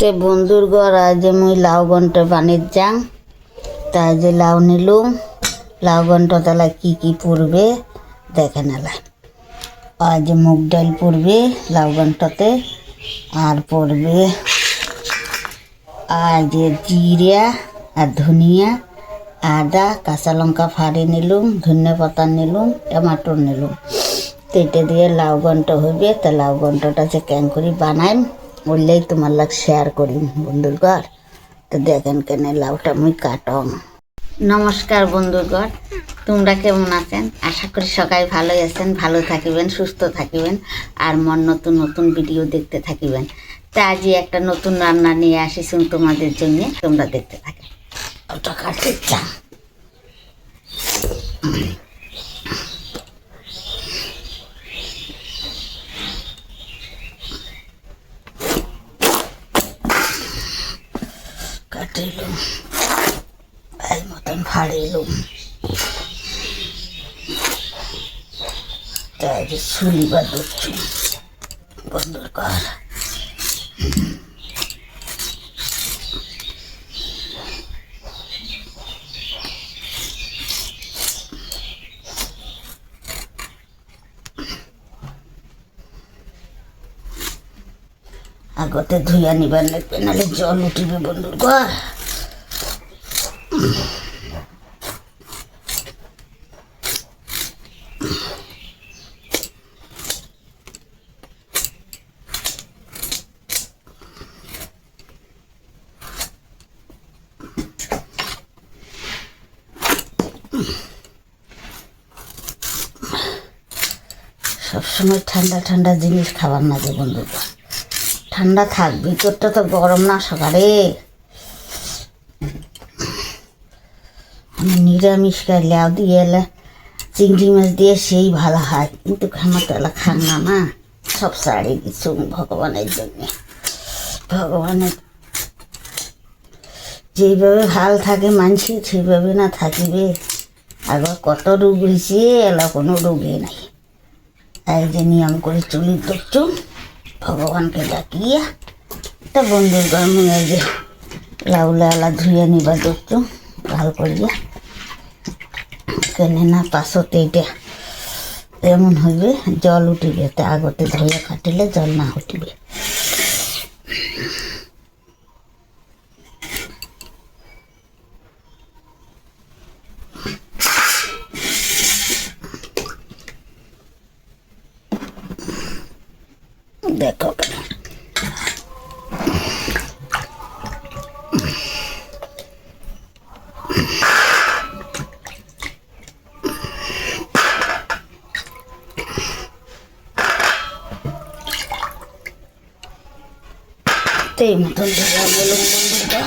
তে বন্ধুর ঘর আজ মুই লাউ ঘন্ট বানিয়ে যাং। তাই যে লাউ নিলুম, লাউ ঘন্ট তাহলে কি কি পড়বে দেখে নেলাই। আজ মুগ ডাল পড়বে লাউ ঘন্টতে, আর পড়বে আজ জিরা আর ধনিয়া, আদা, কাঁচা লঙ্কা ফাড়ি নিলুম, ধনিয়া পাতা নিলুম, টমাটো নিলুম। তেটে দিয়ে লাউ ঘন্ট হইবে। তা লাউ ঘন্টটা যে কেন করি বানাইম বললেই তোমার লাগ শেয়ার করিম বন্ধুর ঘর। তো দেখেন কেন লাউটা মুই কাটম। নমস্কার বন্ধুর ঘর, তোমরা কেমন আছেন? আশা করি সবাই ভালোই আছেন, ভালো থাকিবেন, সুস্থ থাকিবেন, আর মন নতুন নতুন ভিডিও দেখতে থাকিবেন। তা আজই একটা নতুন রান্না নিয়ে আসিছুন তোমাদের জন্য, তোমরা দেখতে থাকেন। ওটা কাটতে চান কাটিলুম, এই মতন ফাড়িলুম। তাই যে ছুলি বা ধরছু বন্ধুর ঘর। আগতে ধুইয়া নিবার লাগবে, নাহলে জল উঠিবে বন্ধুর ঘর। সবসময় ঠান্ডা ঠান্ডা জিনিস খাবার না যে বন্ধুর ঘর। ঠান্ডা থাক, ভিতরটা তো গরম না সকালে। নিরামিষ লাউ দিয়ে এলে চিংড়ি মাছ দিয়ে সেই ভালো হয়, কিন্তু খানা তো এলা খান না, না সব ছাড়িয়ে দিচ্ছু ভগবানের জন্যে। ভগবানের যেইভাবে ভাল থাকে মানসি সেইভাবে না থাকিবে। আবার কত রোগ হয়েছে, এলা কোনো রোগে নাই। এই যে নিয়ম করে চুলি ধরছু ভগবানকে ডাকিয়া। তা বন্ধুর ঘর মুই এই যে লাউলা এলা ধুয়ে নিবা ধরছু ভাল করিয়া, কেনে না পাশতে এইটা এমন হইবে জল উঠিবে। তা আগতে ধুয়ে কাটিলে জল না উঠিবে। দেখো কেন এই মতন ধরা বলুন বন্ধুরা।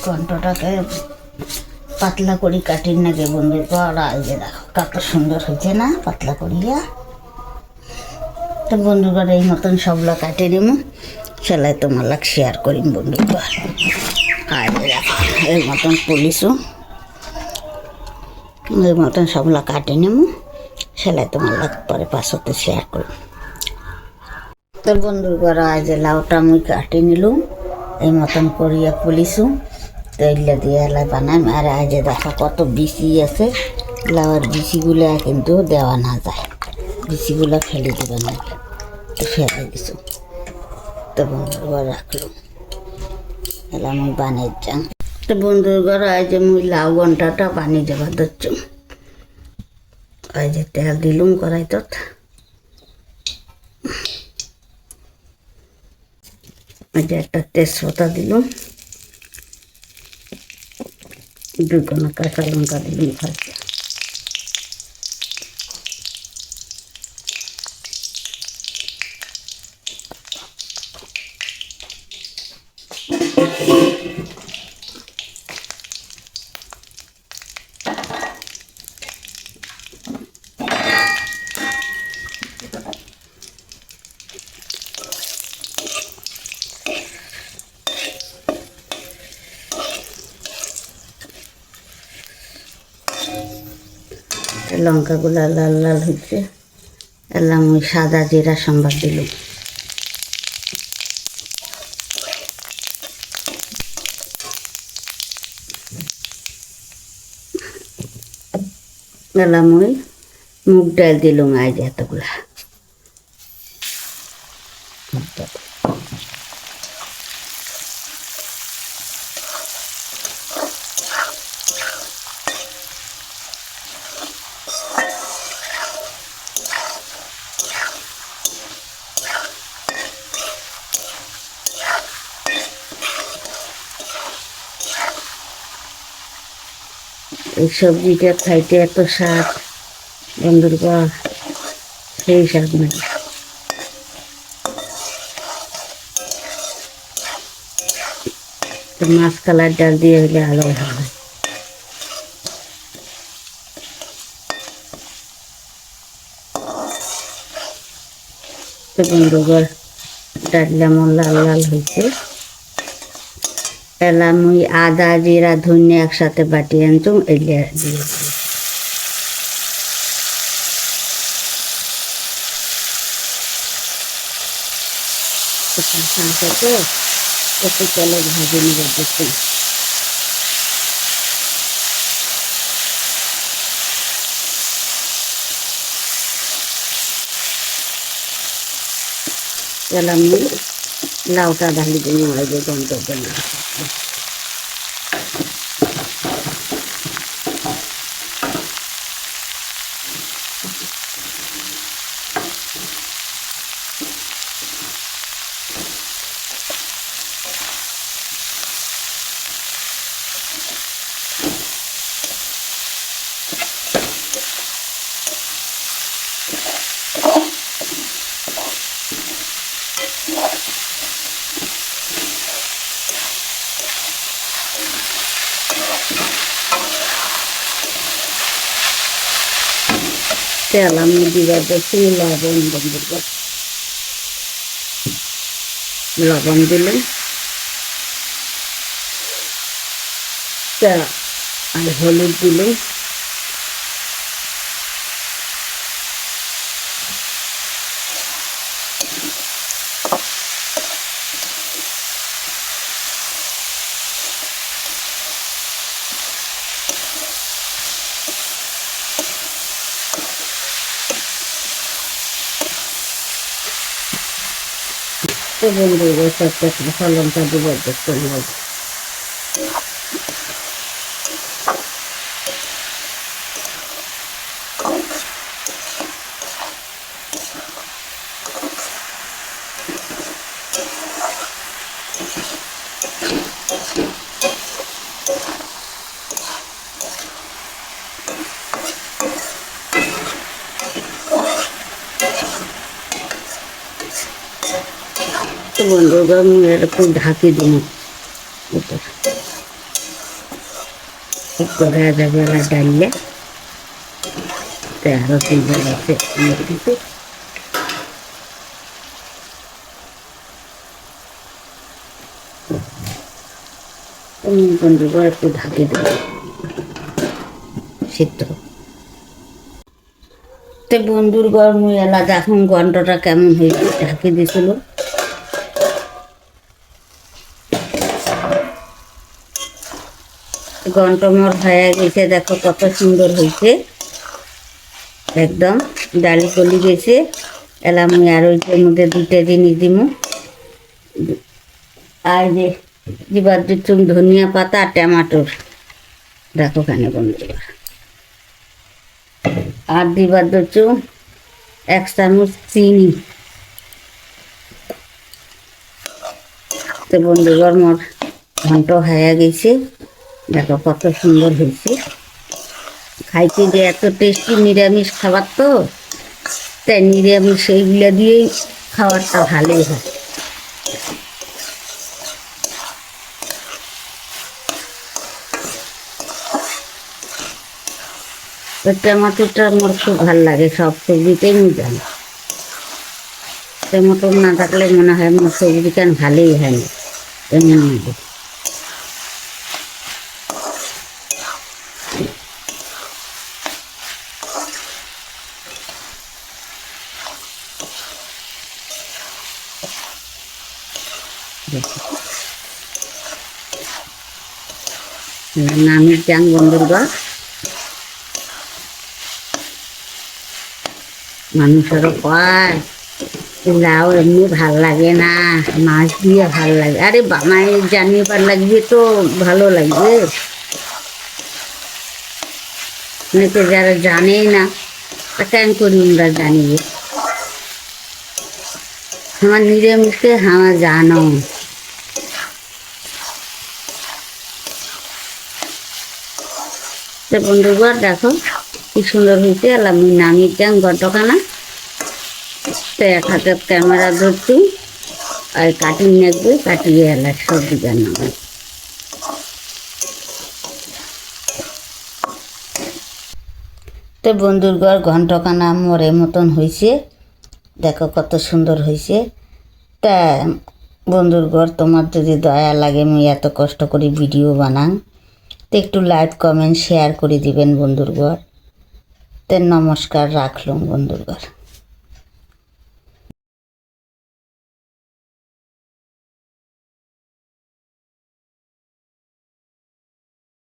ঘন্টটাকে পাতলা করি কাটির নাকি বন্ধুর ঘর। আর যে দেখো কত সুন্দর হয়েছে না পাতলা করিয়া। তো বন্ধুর ঘর এই মতন সবলা কাটে নিম, সেলাই তোমার লাগ শেয়ার করিম বন্ধুর ঘর। আর দেখো এই মতন পুলিশও এই মতন সবলা কাটে নিম, সেলাই তোমার লাগ পরে পাশতে শেয়ার করিম। তো বন্ধুর ঘর আজ লাউটা মুই কাটি নিলুম এই মতন করিয়া পুলিশও। তেলটা দিয়ে এলাই বানাইম। আর আজ দেখো কত বিচি আছে, লাউয়ের বিচিগুলা কিন্তু দেওয়া না যায়, বিচিগুলা ফেলে দিবে না। তো ফেলে দিছো। তো বন্ধুর ঘর রাখলাম, এলা মুই বানিয়ে যাং। তো বন্ধুর ঘর আজ মুই লাউ ঘন্টাটা বানিয়ে যাবার ধরছ। আজ তেল দিলুম কড়াইতত, আজ একটা তেজপাতা দিলুম, দুখানা কাঁচা লঙ্কা দিলুম ভাজা। লঙ্কাগুলা লাল লাল হচ্ছে, এলাম ওই সাদা জিরা সম্বাদ দিলাম। এলাম ওই মুগ ডাল দিলাম আজ এতগুলা। এই সবজিটা খাইতে এত স্বাদ বন্ধুর বাবা, সেই স্বাদ নাই। মাছ কালার ডাল দিয়ে হলে আলো হবে। তো বন্ধুগর ডাল যেমন লাল লাল হয়েছে, এলাম ওই আদা জিরা ধনিয়া একসাথে বাটি আনতুম, এলে দিয়ে তো একটু তেলে ভাজি নিয়ে দেখুন। এলাম লাউটা ঢালি দিয়ে হয় যে গন্ধ না। তেল আমি দিবার দেখছি লবণ, বন্ধুর লবণ দিলাম, আর হলুদ দিলাম, তো বন্ধুর সবটা কাঁচা লঙ্কা দিবার দেখতে হবে। তো বন্ধুরা আমি এরকম ঢাকি দিব, করা যাবে না ডাইলে আরো আছে বন্ধুরা একটু ঢাকি দেব সিদ্ধ। তো বন্ধুর গরম এলা দেখুন গন্ধটা কেমন হয়েছে, ঢাকি দিয়েছিল। ঘন্ট মোর হয়ে গেছে, দেখো কত সুন্দর হয়েছে, একদম ডালি গলি গেছে। এলাম আর ওইটার মধ্যে দুটো জিনিস দিব, আর যে দিবার দিচ্ছুম ধনিয়া পাতা আর টমাটোর, দেখো কেন বন্ধুরা। আর দিবার দিচ্ছুম 1 চামচ চিনি। তো বন্ধুগর মোর ঘন্ট হয়ে গেছে, দেখো কত সুন্দর হয়েছে। খাইতে যে এত টেস্টি, নিরামিষ খাবার তো, তাই নিরামিষ সেইগুলো দিয়েই খাবারটা ভালোই হয়। টমাটোটা আমার খুব ভালো লাগে, সব সবজিতেই আমি জানি। টমেটো না থাকলে মনে হয় আমার সবজি কেন ভালোই হয় না, এমন লাগে। নামির যান বন্ধুরা, মানুষেরও পায় লাউ এমনি ভাল লাগে না, মাছ দিয়ে ভাল লাগে। আরে বানাই জানিয়ে লাগবে তো ভালো লাগবে। অনেকে যারা জানেই না তা কেন করি আমরা জানিয়ে, আমার নিরামিষকে আমার জানো। তো বন্ধুগণ দেখো কি সুন্দর হয়েছে। আর আমি নামিয়ে যান ঘন্টখানা। তো এক হাতে ক্যামেরা ধরছি আর কাটিং নেকবে, কাটিয়ে এলা সবজি রান্না। তো বন্ধুর ঘন্টখানা মোরে মতন হয়েছে, দেখো কত সুন্দর হয়েছে। তা বন্ধুর তোমার যদি দয়া লাগে আমি এত কষ্ট করে ভিডিও বানান, তো একটু লাইক কমেন্ট শেয়ার করে দিবেন বন্ধুর। তো নমস্কার, রাখলাম বন্ধুর।